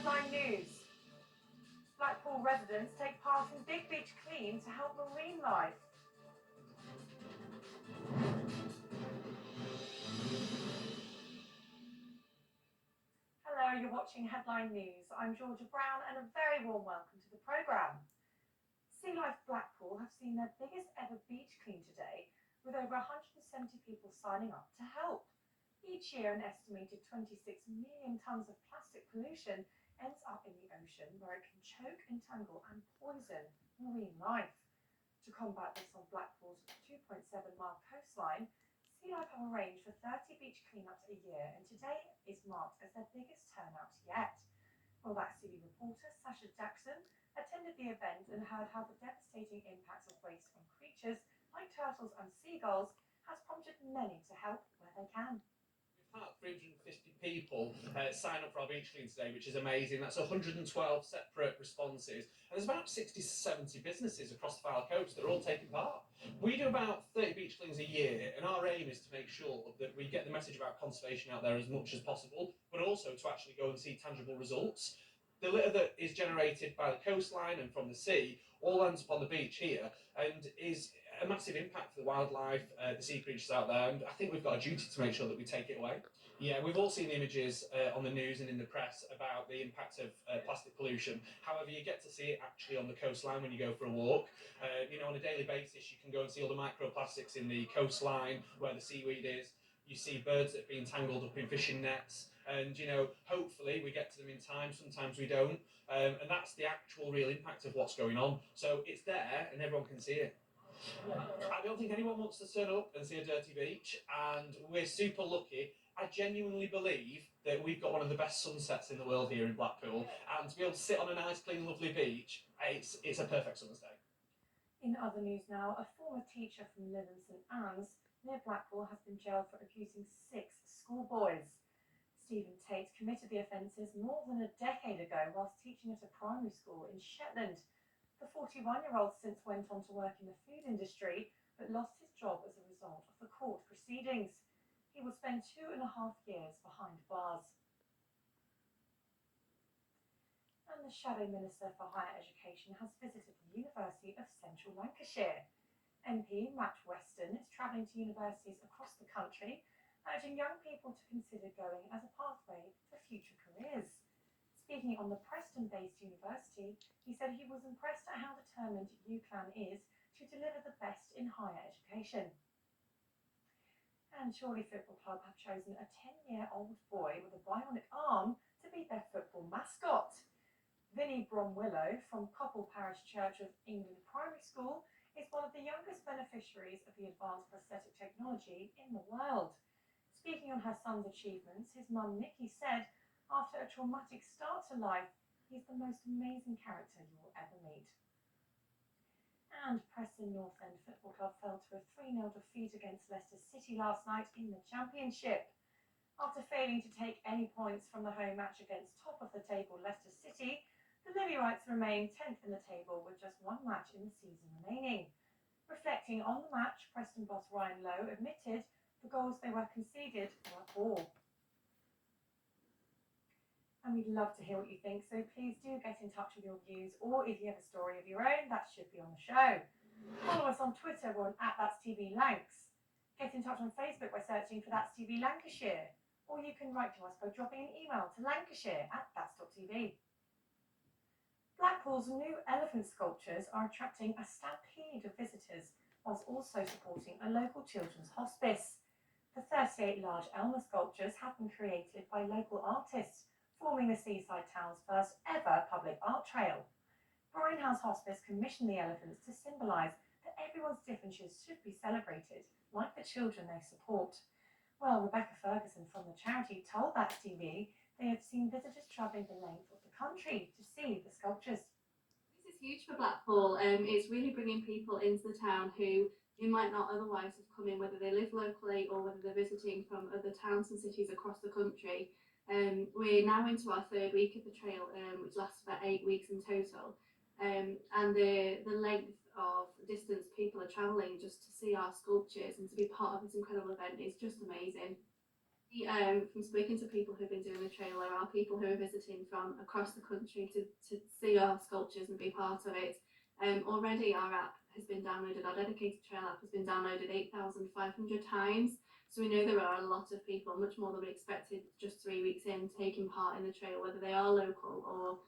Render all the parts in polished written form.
Headline news. Blackpool residents take part in Big Beach Clean to help marine life. Hello, you're watching Headline News. I'm Georgia Brown and a very warm welcome to the programme. Sea Life Blackpool have seen their biggest ever beach clean today, with over 170 people signing up to help. Each year, an estimated 26 million tonnes of plastic pollution ends up in the ocean, where it can choke, entangle and poison marine life. To combat this on Blackpool's 2.7-mile coastline, Sea Life have arranged for 30 beach cleanups a year, and today is marked as their biggest turnout yet. Well, that TV reporter, Sasha Jackson, attended the event and heard how the devastating impacts of waste on creatures like turtles and seagulls has prompted many to help where they can. We've had 350 people sign up for our beach clean today, which is amazing. That's 112 separate responses, and there's about 60 to 70 businesses across the Fylde coast that are all taking part. We do about 30 beach cleans a year, and our aim is to make sure that we get the message about conservation out there as much as possible, but also to actually go and see tangible results. The litter that is generated by the coastline and from the sea all ends up on the beach here and is a massive impact for the wildlife, the sea creatures out there, and I think we've got a duty to make sure that we take it away. Yeah, we've all seen the images on the news and in the press about the impact of plastic pollution. However, you get to see it actually on the coastline when you go for a walk. On a daily basis, you can go and see all the microplastics in the coastline where the seaweed is. You see birds that have been tangled up in fishing nets, and hopefully we get to them in time. Sometimes we don't, and that's the actual real impact of what's going on. So it's there and everyone can see it. I don't think anyone wants to turn up and see a dirty beach, and we're super lucky. I genuinely believe that we've got one of the best sunsets in the world here in Blackpool, and to be able to sit on a nice, clean, lovely beach, it's a perfect summer's day. In other news now, a former teacher from Lytham St Anne's near Blackpool has been jailed for abusing 6 schoolboys. Stephen Tate committed the offences more than a decade ago whilst teaching at a primary school in Shetland. The 41-year-old since went on to work in the food industry, but lost his job as a result of the court proceedings. He will spend 2.5 years behind bars. And the Shadow Minister for Higher Education has visited the University of Central Lancashire. MP Matt Weston is travelling to universities across the country, urging young people to consider going as a pathway for future careers. Speaking on the Preston-based university, he said he was impressed at how determined UCLan is to deliver the best in higher education. And Chorley Football Club have chosen a 10-year-old boy with a bionic arm to be their football mascot. Vinnie Bromwillow from Coppell Parish Church of England Primary School is one of the youngest beneficiaries of the advanced prosthetic technology in the world. Speaking on her son's achievements, his mum Nikki said, after a traumatic start to life, he's the most amazing character you will ever meet. And Preston North End Football Club fell to a 3-0 defeat against Leicester City last night in the Championship. After failing to take any points from the home match against top of the table Leicester City, the Livyrites remain 10th in the table with just 1 match in the season remaining. Reflecting on the match, Preston boss Ryan Lowe admitted the goals they were conceded were poor. And we'd love to hear what you think, so please do get in touch with your views, or if you have a story of your own, that should be on the show. Follow us on Twitter, we're on @That'sTVLancs. Get in touch on Facebook by searching for That's TV Lancashire, or you can write to us by dropping an email to lancashire@thats.tv. Blackpool's new elephant sculptures are attracting a stampede of visitors, whilst also supporting a local children's hospice. The 38 large Elmer sculptures have been created by local artists, forming the seaside town's first ever public art trail. Brian House Hospice commissioned the elephants to symbolise that everyone's differences should be celebrated, like the children they support. Well, Rebecca Ferguson from the charity told That's TV they have seen visitors travelling the length of the country to see the sculptures. This is huge for Blackpool. It's really bringing people into the town who might not otherwise have come in, whether they live locally or whether they're visiting from other towns and cities across the country. We're now into our 3rd week of the trail, which lasts about 8 weeks in total. And the length of distance people are travelling just to see our sculptures and to be part of this incredible event is just amazing. From speaking to people who've been doing the trail, there are people who are visiting from across the country to see our sculptures and be part of it. Already our app has been downloaded, our dedicated trail app has been downloaded 8,500 times. So we know there are a lot of people, much more than we expected just 3 weeks in, taking part in the trail, whether they are local or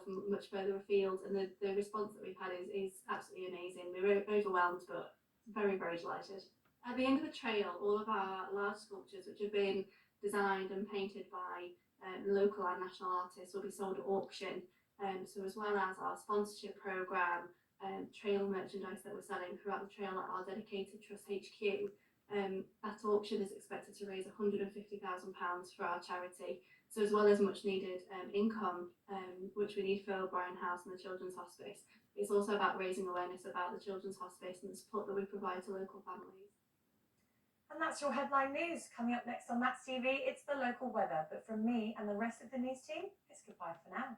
from much further afield. And the response that we've had is absolutely amazing. We're overwhelmed, but very, very delighted. At the end of the trail, all of our large sculptures, which have been designed and painted by local and national artists, will be sold at auction. So as well as our sponsorship programme, trail merchandise that we're selling throughout the trail at our dedicated Trust HQ, that auction is expected to raise £150,000 for our charity. So as well as much needed income, which we need for O'Brien House and the Children's Hospice, it's also about raising awareness about the Children's Hospice and the support that we provide to local families. And that's your headline news. Coming up next on Matt's TV, it's the local weather. But from me and the rest of the news team, it's goodbye for now.